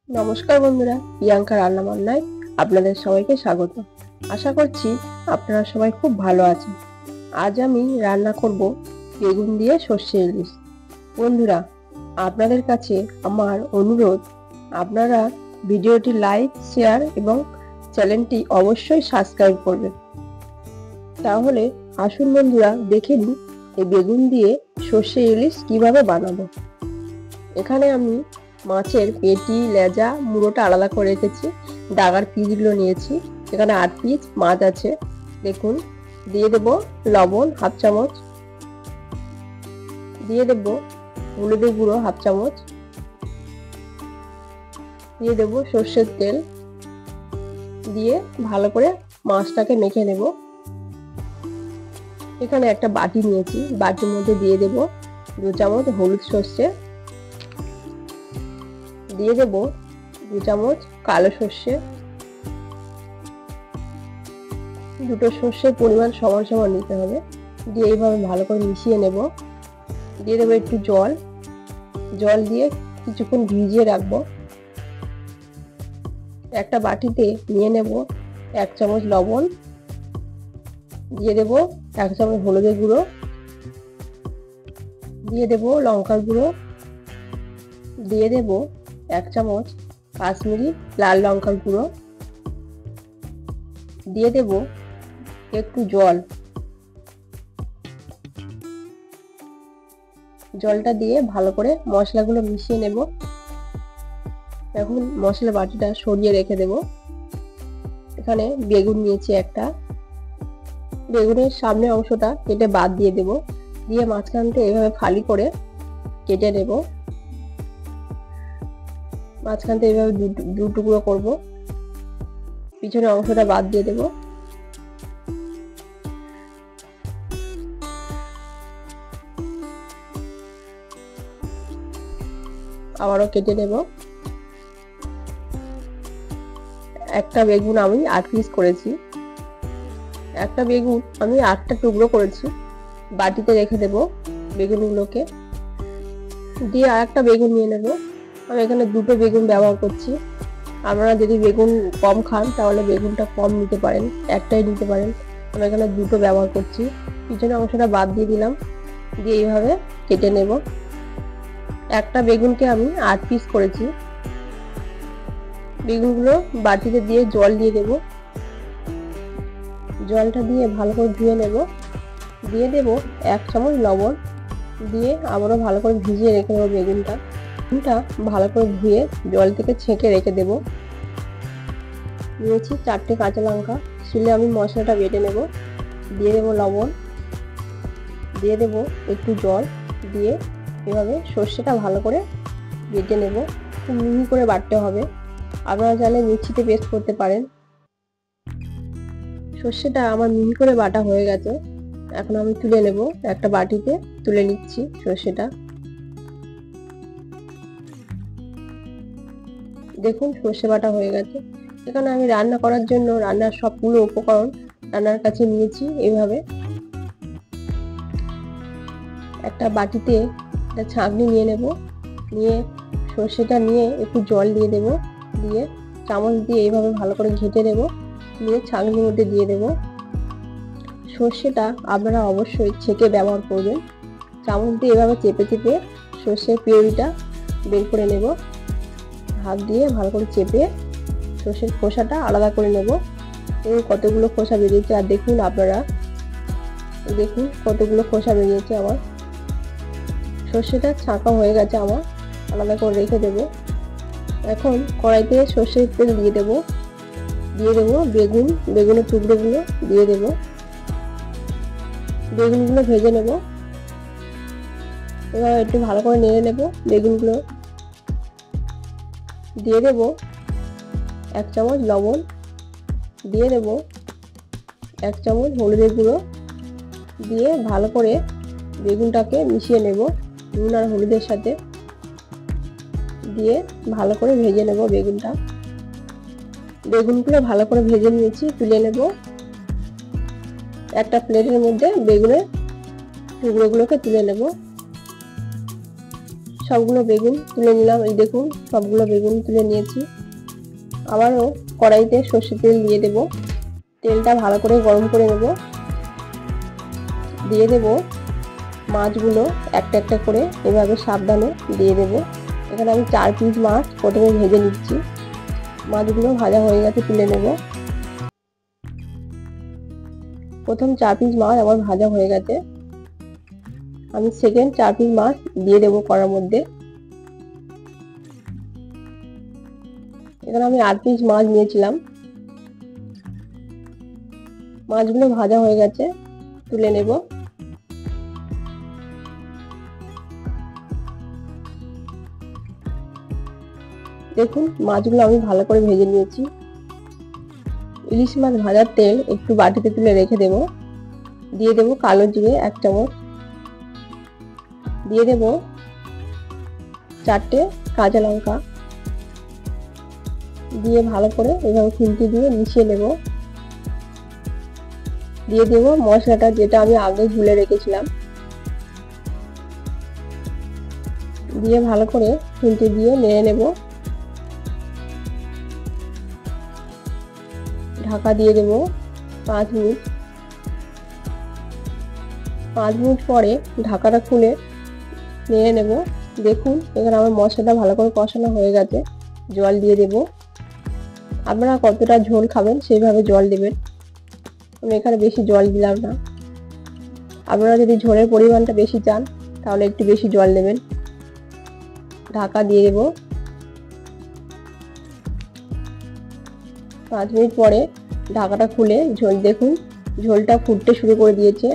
নমস্কার বন্ধুরা, প্রিয়াঙ্কা রান্নাবান্নায় আপনাদের সবাইকে স্বাগত। আশা করছি আপনারা সবাই খুব ভালো আছেন। আজ আমি রান্না করব বেগুন দিয়ে সর্ষে ইলিশ। বন্ধুরা, আপনাদের কাছে আমার অনুরোধ, আপনারা ভিডিওটি লাইক, শেয়ার এবং চ্যানেলটি অবশ্যই সাবস্ক্রাইব করবেন। তাহলে আসুন বন্ধুরা, দেখে নিই এই বেগুন দিয়ে সর্ষে ইলিশ কিভাবে বানাবো। এখানে আমি মাছের পেটি, লেজা, মুড়োটা আলাদা করে রেখেছি। ডাগার পিসগুলো নিয়েছি। এখানে 8 পিস মাছ আছে। দেখুন, দিয়ে দেব লবণ হাফ চামচ, দিয়ে দেব হলুদের গুঁড়ো হাফ চামচ, দিয়ে দেব সর্ষের তেল, দিয়ে ভালো করে মাছটাকে মেখে নেব। এখানে একটা বাটি নিয়েছি, বাটির মধ্যে দিয়ে দেব 2 চামচ হলুদ সর্ষে, দিয়ে দেব 2 চামচ কালো সর্ষে। দুটো সর্ষের পরিমাণ সমান সমান নিতে হবে। দিয়ে এইভাবে ভালো করে মিশিয়ে নেব। দিয়ে দেবো একটু জল, জল দিয়ে কিছুক্ষণ ভিজিয়ে রাখবো। একটা বাটিতে নিয়ে নেব 1 চামচ লবণ, দিয়ে দেব 1 চামচ হলুদের গুঁড়ো, দিয়ে দেব লঙ্কার গুঁড়ো, দিয়ে দেব 1 চামচ কাশ্মীরি লাল লঙ্কার গুঁড়ো, দিয়ে দেব একটু জল। জলটা দিয়ে ভালো করে মশলাগুলো মিশিয়ে নেব। এখন মশলা বাটিটা সরিয়ে রেখে দেব। এখানে বেগুন নিয়েছি একটা, বেগুনের সামনে অংশটা কেটে বাদ দিয়ে দেব। দিয়ে মাঝখানটা এভাবে ফালি করে কেটে নেব। মাঝখানটা এইভাবে দু টুকরো করব। পিছনের অংশটা বাদ দিয়ে দেব। আবারও কেটে নেব। একটা বেগুন আমি 8 পিস করেছি। একটা বেগুন আমি 8টা টুকরো করেছি। বাটিতে রেখে দেব বেগুনগুলোকে। দিয়ে আর একটা বেগুন নিয়ে নেব। আমি এখানে 2টো বেগুন ব্যবহার করছি। আপনারা যদি বেগুন কম খান তাহলে বেগুনটা কম নিতে পারেন, একটাই নিতে পারেন। আমি এখানে 2টো ব্যবহার করছি। পিছনের অংশটা বাদ দিয়ে দিলাম। দিয়ে এইভাবে কেটে নেব। একটা বেগুনকে আমি 8 পিস করেছি। বেগুনগুলো বাটিতে দিয়ে জল দিয়ে দেব। জলটা দিয়ে ভালো করে ধুয়ে নেব। দিয়ে দেব 1 চামচ লবণ, দিয়ে আবারও ভালো করে ভিজিয়ে রেখে দেবো বেগুনটা। ভালো করে ধুয়ে জল থেকে ছেঁকে রেখে দেব। নিয়েছি 4টে কাঁচা লঙ্কা, শিলে আমি মশলাটা বেটে নেব। দিয়ে দেব লবণ, দিয়ে দেব একটু জল, দিয়ে এভাবে সর্ষেটা ভালো করে বেটে নেব। খুব মিহি করে বাটতে হবে। আপনারা চাইলে মিক্সিতে পেস্ট করতে পারেন। সর্ষেটা আমার মিহি করে বাটা হয়ে গেছে। এখন আমি তুলে নেব। একটা বাটিতে তুলে নিচ্ছি সর্ষেটা। দেখুন, সর্ষে বাটা হয়ে গেছে। এখানে আমি রান্না করার জন্য রান্নার সবগুলো উপকরণ রান্নার কাছে নিয়েছি। এইভাবে একটা বাটিতে একটা ছাঁকনি নিয়ে নেব। নিয়ে সর্ষেটা নিয়ে একটু জল দিয়ে দেব। দিয়ে চামচ দিয়ে এইভাবে ভালো করে ঘেঁটে নেব। নিয়ে ছাঁকনির মধ্যে দিয়ে দেব। সর্ষেটা আপনারা অবশ্যই ছেঁকে ব্যবহার করবেন। চামচ দিয়ে এভাবে চেপে চেপে সর্ষের পিউরিটা বের করে নেব। হাত দিয়ে ভালো করে চেপে সর্ষের খোসাটা আলাদা করে নেব। এবং কতগুলো খোসা বেরিয়েছে, আর দেখুন আপনারা, দেখুন কতগুলো খোসা বেরিয়েছে আমার। সর্ষেটা ছাঁকা হয়ে গেছে আমার, আলাদা করে রেখে দেব। এখন কড়াইতে সর্ষের তেল দিয়ে দেব। দিয়ে দেব বেগুনের টুকরোগুলো দিয়ে দেব। বেগুনগুলো ভেজে নেব। এবার একটু ভালো করে নেড়ে নেব। বেগুনগুলো দিয়ে দেব 1 চামচ লবণ, দিয়ে দেব 1 চামচ হলুদের গুঁড়ো, দিয়ে ভালো করে বেগুনটাকে মিশিয়ে নেব নুন আর হলুদের সাথে। দিয়ে ভালো করে ভেজে নেব বেগুনগুলো ভালো করে ভেজে নিয়েছি, তুলে নেব। একটা প্লেটের মধ্যে বেগুনের টুকরোগুলোকে তুলে নেব। সবগুলো বেগুন তুলে নিলাম। এই দেখুন সবগুলো বেগুন তুলে নিয়েছি। আবারও কড়াইতে সর্ষের তেল দিয়ে দেব। তেলটা ভালো করে গরম করে নেব। দিয়ে দেব মাছগুলো একটা একটা করে এভাবে সাবধানে দিয়ে দেব। এখানে আমি 4 পিস মাছ প্রথমে ভেজে নিচ্ছি। মাছগুলো ভাজা হয়ে গেছে, তুলে নেব। প্রথম 4 পিস মাছ আমার ভাজা হয়ে গেছে। আমি সেকেন্ড 4 পিস মাছ দিয়ে দেব কড়ার মধ্যে। এখানে আমি 8 পিস মাছ নিয়েছিলাম। মাছগুলো ভাজা হয়ে গেছে, তুলে নেব। দেখুন মাছগুলো আমি ভালো করে ভেজে নিয়েছি। ইলিশ মাছ ভাজার তেল একটু বাটিতে তুলে রেখে দেব। দিয়ে দেব কালো জিরে 1 চামচ। দিয়ে দেব 4টে কাঁচা লঙ্কা। দিয়ে ভালো করে এভাবে খুন্তি দিয়ে মিশিয়ে নেব। দিয়ে দেব মশলাটা, যেটা আমি আগে গুলে রেখেছিলাম। দিয়ে ভালো করে খুন্তি দিয়ে নেড়ে নেব। ঢাকা দিয়ে দেব 5 মিনিট। 5 মিনিট পরে ঢাকাটা খুলে নেড়ে নেব। দেখুন এখানে আমার মশলাটা ভালো করে কষানো হয়ে গেছে। জল দিয়ে দেব। আপনারা কতটা ঝোল খাবেন সেইভাবে জল দেবেন। আমি এখানে বেশি জল দিলাম না। আপনারা যদি ঝোলের পরিমাণটা বেশি চান তাহলে একটু বেশি জল দেবেন। ঢাকা দিয়ে দেব। 5 মিনিট পরে ঢাকাটা খুলে দেখুন ঝোলটা ফুটতে শুরু করে দিয়েছে।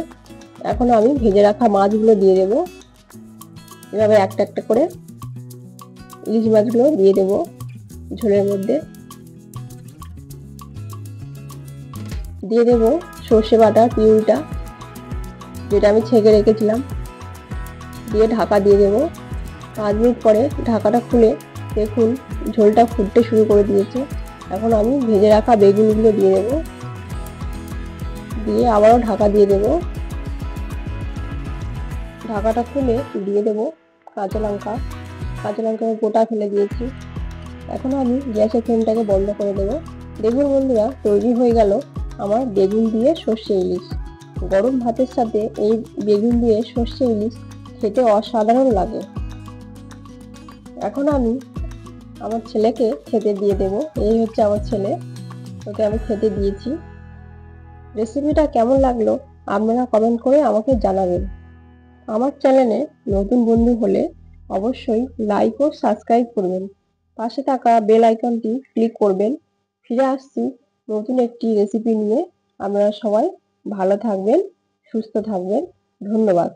এখন আমি ভেজে রাখা মাছগুলো দিয়ে দেব। এভাবে একটা একটা করে ইলিশ মাছগুলো দিয়ে দেব ঝোলের মধ্যে। দিয়ে দেব সর্ষে বাটা পিউরিটা, যেটা আমি ছেঁকে রেখেছিলাম। দিয়ে ঢাকা দিয়ে দেব। 5 মিনিট পরে ঢাকাটা খুলে দেখুন ঝোলটা ফুটতে শুরু করে দিয়েছে। এখন আমি ভেজে রাখা বেগুনগুলো দিয়ে দেব। দিয়ে আবারও ঢাকা দিয়ে দেব। ঢাকাটা খুলে দিয়ে দেব কাঁচা লঙ্কা। কাঁচা লঙ্কা গোটা ফেলে দিয়েছি। এখন আমি গ্যাসের ফ্লেমটাকে বন্ধ করে দেব। দেখুন বন্ধুরা, তৈরি হয়ে গেল আমার বেগুন দিয়ে সর্ষে ইলিশ। গরম ভাতের সাথে এই বেগুন দিয়ে সর্ষে ইলিশ খেতে অসাধারণ লাগে। এখন আমি আমার ছেলেকে খেতে দিয়ে দেব। এই হচ্ছে আমার ছেলে, ওকে আমি খেতে দিয়েছি। রেসিপিটা কেমন লাগলো আপনারা কমেন্ট করে আমাকে জানাবেন। আমার চ্যানেলে নতুন বন্ধু হলে অবশ্যই লাইক ও সাবস্ক্রাইব করবেন। পাশে থাকা বেল আইকনটি ক্লিক করবেন। ফিরে আসছি নতুন একটি রেসিপি নিয়ে। আপনারা সবাই ভালো থাকবেন, সুস্থ থাকবেন। ধন্যবাদ।